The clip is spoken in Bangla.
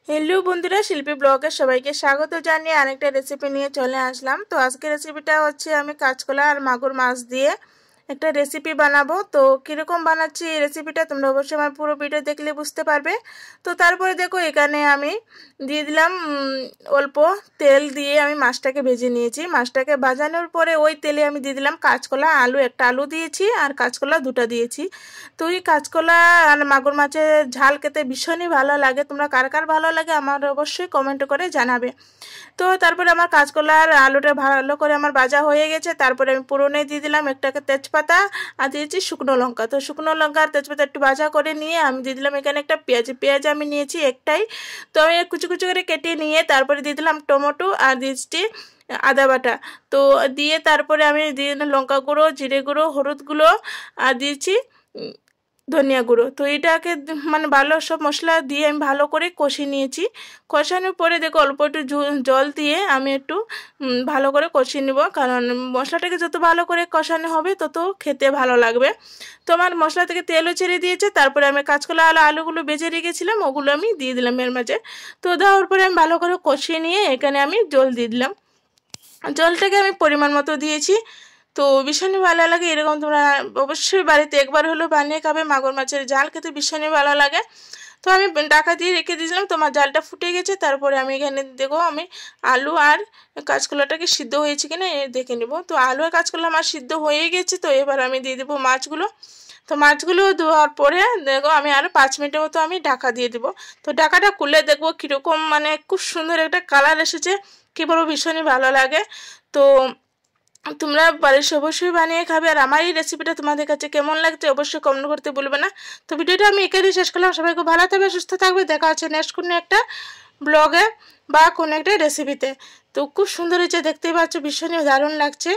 হ্যালো বন্ধুরা, শিল্পী ব্লগে সবাইকে স্বাগত জানিয়ে আরেকটা রেসিপি নিয়ে চলে আসলাম। তো আজকের রেসিপিটা হচ্ছে আমি কাঁচকলা আর মাগুর মাছ দিয়ে একটা রেসিপি বানাবো। তো কীরকম বানাচ্ছি এই রেসিপিটা তোমরা অবশ্যই আমার পুরো ভিডিও দেখলে বুঝতে পারবে। তো তারপরে দেখো এখানে আমি দিয়ে দিলাম অল্প তেল দিয়ে আমি মাছটাকে ভেজে নিয়েছি। মাছটাকে ভাজানোর পরে ওই তেলে আমি দিয়ে দিলাম কাঁচকলা, একটা আলু দিয়েছি আর কাঁচকলা দুটো দিয়েছি। তো এই কাঁচকলা আর মাগুর মাছের ঝাল খেতে ভীষণই ভালো লাগে। তোমরা কার কার ভালো লাগে আমার অবশ্যই কমেন্ট করে জানাবে। তো তারপরে আমার কাঁচকলা আর আলুটা ভালো করে আমার ভাজা হয়ে গেছে। তারপরে আমি পুরনে দিয়ে দিলাম একটাকে তেজপাতা আর দিয়েছি শুকনো লঙ্কা। তো শুকনো লঙ্কা আর তেজপাতা একটু ভাজা করে নিয়ে আমি দিয়ে দিলাম এখানে একটা পেঁয়াজ আমি নিয়েছি একটাই। তো আমি কুচি কুচি করে কেটে নিয়ে তারপরে দিয়ে দিলাম টমেটো আর দিয়েছি আদা বাটা। তো দিয়ে তারপরে আমি দিয়ে দিলাম লঙ্কা গুঁড়ো, জিরে গুঁড়ো, হলুদ গুঁড়ো আর দিয়েছি ধনিয়া গুঁড়ো। তো এটাকে মানে ভালো সব মশলা দিয়ে আমি ভালো করে কষিয়ে নিয়েছি। কষানোর পরে দেখো অল্প একটু জল দিয়ে আমি একটু ভালো করে কষিয়ে নেব, কারণ মশলাটাকে যত ভালো করে কষানো হবে তত খেতে ভালো লাগবে। তো আমার মশলা থেকে তেলও ছেড়ে দিয়েছে। তারপরে আমি কাঁচকলা আলুগুলো বেজে রেখেছিলাম ওগুলো আমি দিয়ে দিলাম এর মাঝে। তো দেওয়ার পরে আমি ভালো করে কষিয়ে নিয়ে এখানে আমি জল দিয়ে দিলাম। জলটাকে আমি পরিমাণ মতো দিয়েছি। তো ভীষণই ভালো লাগে, এরকম তোমরা অবশ্যই বাড়িতে একবার হলেও বানিয়ে খাবে। মাগুর মাছের ঝাল খেতে ভীষণই ভালো লাগে। তো আমি ঢাকা দিয়ে রেখে দিয়েছিলাম, তোমার জালটা ফুটে গেছে। তারপরে আমি এখানে দেখো আমি আলু আর কাঁচকলাটাকে সিদ্ধ হয়েছে কিনা দেখে নেব। তো আলু আর কাঁচকলা আমার সিদ্ধ হয়ে গেছে। তো এবার আমি দিয়ে দেবো মাছগুলো। তো মাছগুলো দেওয়ার পরে দেখো আমি আরও 5 মিনিটের মতো আমি ঢাকা দিয়ে দেবো। তো ঢাকাটা খুলে দেখবো কীরকম মানে খুব সুন্দর একটা কালার এসেছে, কী বলবো ভীষণই ভালো লাগে। তো তোমরা বাড়ির অবশ্যই বানিয়ে খাবে। আর আমার এই রেসিপিটা তোমাদের কাছে কেমন লাগছে অবশ্যই কমেন্ট করতে ভুলবে না। তো ভিডিওটা আমি এখানেই শেষ করলাম। সবাই খুব ভালো থাকবে, সুস্থ থাকবে। দেখা হচ্ছে নেক্সট কোনো একটা ব্লগে বা কোনো একটা রেসিপিতে। তো খুব সুন্দর হয়েছে, দেখতেই পাচ্ছ ভীষণই দারুণ লাগছে।